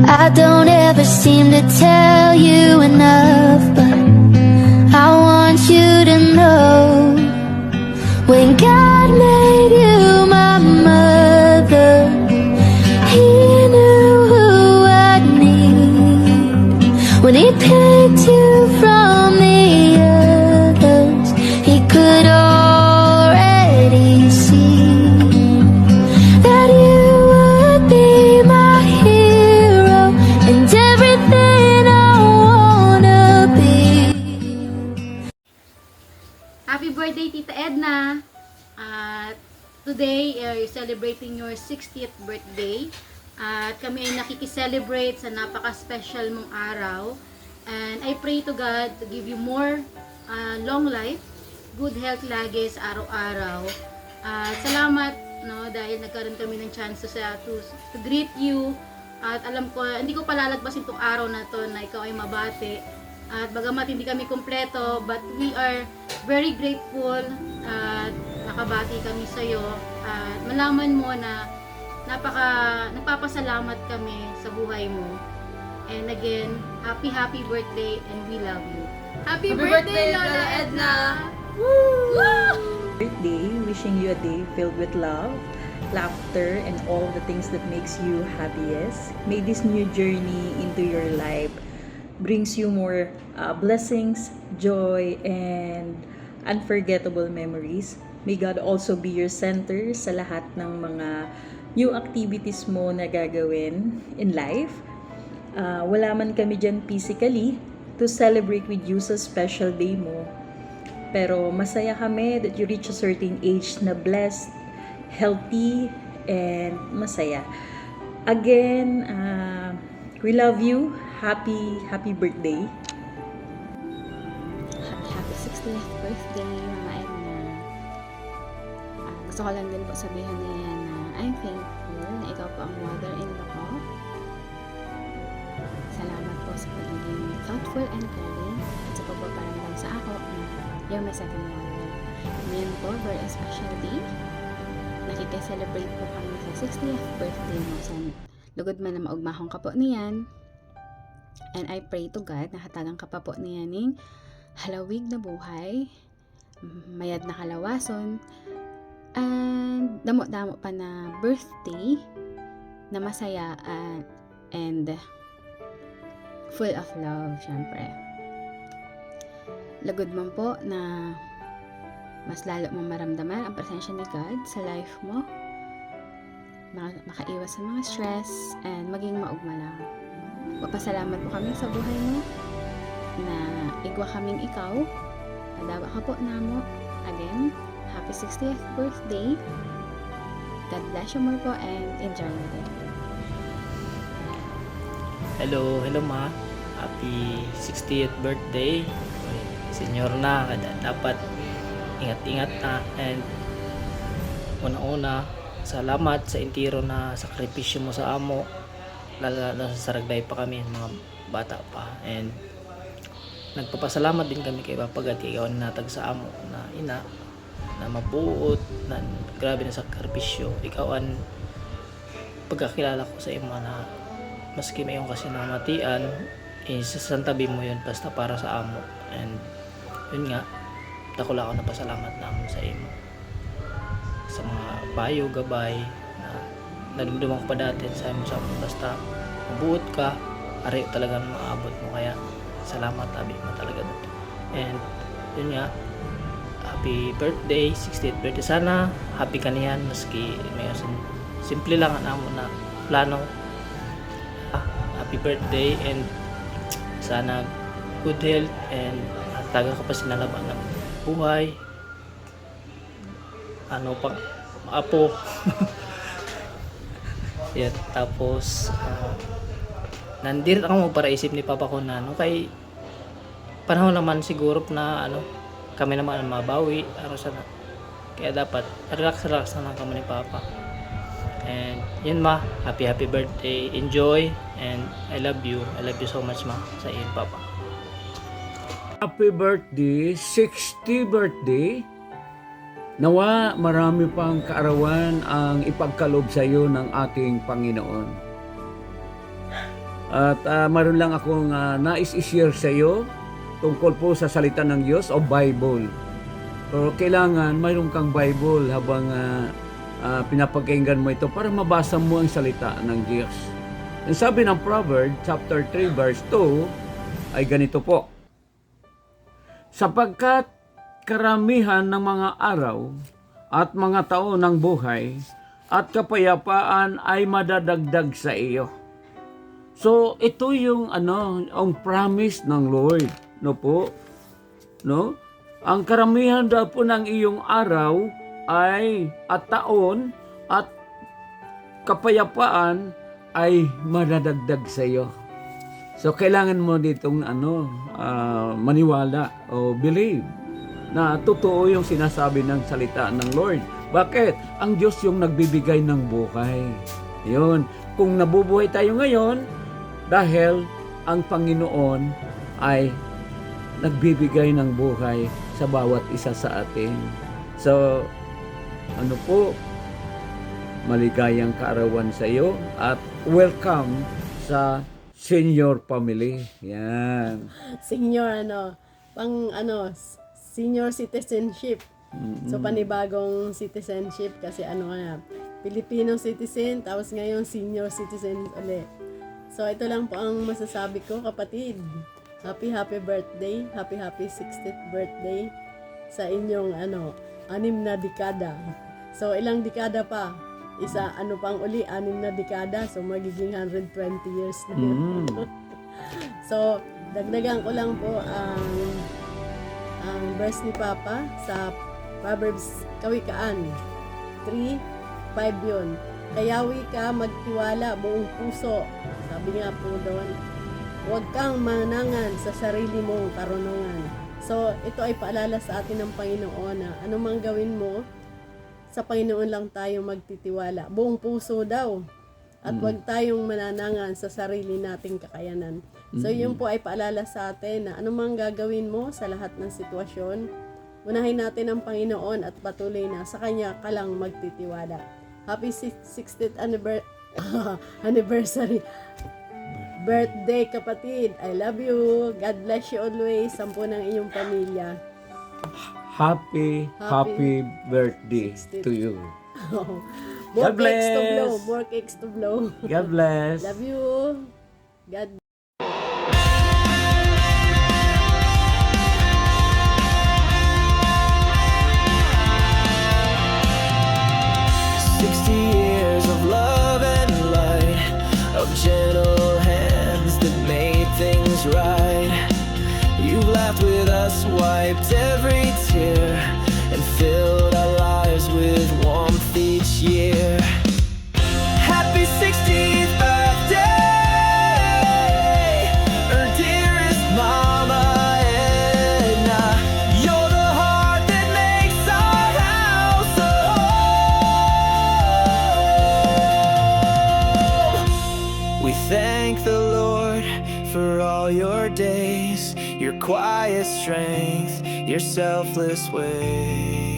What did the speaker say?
I don't ever seem to tell you enough, but I want you to know, when God made you my mother, He knew who I'd need. When He picked you from the others, He could already see that you would be my hero and everything I wanna be. Happy birthday, Tita Edna! At today, you're celebrating your 60th birthday. At kami ay nakikiselebrate sa napaka-special mong araw. And I pray to God to give you more long life, good health lagi sa araw-araw. At salamat, no, dahil nagkaroon kami ng chance to greet you. At alam ko, hindi ko palalagpasin itong araw na to na ikaw ay mabati. At bagamat hindi kami kumpleto, but we are very grateful at nakabati kami sa iyo. At malaman mo na nagpapasalamat kami sa buhay mo. And again, happy birthday and we love you. Happy birthday, Lola Edna! Woo! Birthday, wishing you a day filled with love, laughter, and all the things that makes you happiest. May this new journey into your life brings you more blessings, joy, and unforgettable memories. May God also be your center sa lahat ng mga new activities mo na gagawin in life. Wala man kami dyan physically to celebrate with you sa special day mo. Pero masaya kami that you reach a certain age na blessed, healthy, and masaya. Again, we love you. Happy birthday. Happy 60th birthday, Mama Edna. Gusto ko lang din po sabihin niya na I'm thankful na ikaw po ang mother-in-law ko. Salamat po sa pagiging thoughtful and caring at sa pagpaparamdam sa ako na you're my second mother. Ngayon po, very special day. Nakikiselebrate po kami sa 60th birthday mo. Sa lugod man na maugmahong ka po niyan. And I pray to God na hatagang ka pa po niya ning halawig na buhay, mayad na kalawason, and damo-damo pa na birthday na masaya and full of love, syempre. Lagod man po na mas lalo mong maramdaman ang presensya ni God sa life mo, makaiwas sa mga stress, and maging maugma lang. Papasalamat po kami sa buhay mo na igwa kaming ikaw. Adawa ka po namo. Again, happy 60th birthday. God bless you more po and enjoy your day. Hello ma. Happy 60th birthday. Senior na, dapat ingat-ingat na, and una-una, salamat sa intiro na sakripisyo mo sa amo. Lalo sa saragday pa kami, mga bata pa, and nagpapasalamat din kami kay Papagati, ikaw natag sa amo na ina na mabuot, na grabe na sakripisyo. Ikaw ang pagkakilala ko sa imo na maski mayong kasi namatian, sasantabi mo yun basta para sa amo. And yun nga, dakula ako napasalamat namin sa imo sa mga payo, gabay na nadumdumang pa dati sa imo sa amo. Basta mabuot ka, ari talagang maabot mo, kaya salamat abi mo talaga dito. And yun nga, happy birthday, 60th birthday. Sana happy ka niyan, maski may simple lang ang amo na plano. Happy birthday, and sana good health, and taga ka pa sinalaban ng buhay, ano pang apo. Yan, tapos nandirit ako magparaisip ni Papa ko na kay panahon naman siguro na kami naman ang mabawi sana, kaya dapat relax na lang kami ni Papa. And yun ma, happy birthday, enjoy, and I love you so much ma, sa iyo Papa. Happy birthday, 60 birthday. Nawa marami pang kaarawan ang ipagkaloob sa iyo ng ating Panginoon. At mayroon lang akong nais i-share sa iyo tungkol po sa salita ng Diyos o Bible. So, kailangan mayroon kang Bible habang pinapakinggan mo ito para mabasa mo ang salita ng Diyos. Ang sabi ng Proverbs chapter 3 verse 2 ay ganito po. Sapagkat karamihan ng mga araw at mga taon ng buhay at kapayapaan ay madadagdag sa iyo. So, ito yung ang promise ng Lord, no po? No? Ang karamihan daw po ng iyong araw ay at taon at kapayapaan ay madadagdag sa iyo. So, kailangan mo ditong maniwala o believe na totoo yung sinasabi ng salita ng Lord. Bakit? Ang Diyos yung nagbibigay ng buhay. Yun. Kung nabubuhay tayo ngayon, dahil ang Panginoon ay nagbibigay ng buhay sa bawat isa sa atin. So, maligayang kaarawan sa iyo at welcome sa senior family. Yan. Senior, senior citizenship. So, panibagong citizenship kasi Filipino citizen, tapos ngayon senior citizen ulit. So, ito lang po ang masasabi ko, kapatid. Happy birthday. Happy 60th birthday sa inyong 6 na dekada. So, ilang dekada pa? Pang uli, 6 na dekada. So, magiging 120 years na yun. So, dagdagan ko lang po ang verse ni Papa sa Proverbs Kawikaan 3:5 yun. Kayawi ka magtiwala buong puso. Sabi nga po doon, huwag kang manangan sa sarili mong karunungan. So, ito ay paalala sa atin ng Panginoon na anumang gawin mo, sa Panginoon lang tayo magtitiwala. Buong puso daw. At huwag tayong mananangan sa sarili nating kakayanan. So, yun po ay paalala sa atin na anumang gagawin mo sa lahat ng sitwasyon, unahin natin ang Panginoon at patuloy na sa Kanya ka lang magtitiwala. Happy 60th anniversary. Birthday, kapatid. I love you. God bless you always. 10 ng iyong pamilya. Happy birthday 60th. to you. More God cakes to bless. blow. More cakes to blow. God bless. Love you. God 60 years of love and light, of gentle hands that made things right. You've laughed with us, wiped every tear, and filled our lives with warmth each year. Happy 60th birthday, our dearest Mama Edna. You're the heart that makes our house a home. We thank the Lord for all your days, your quiet strength, your selfless ways.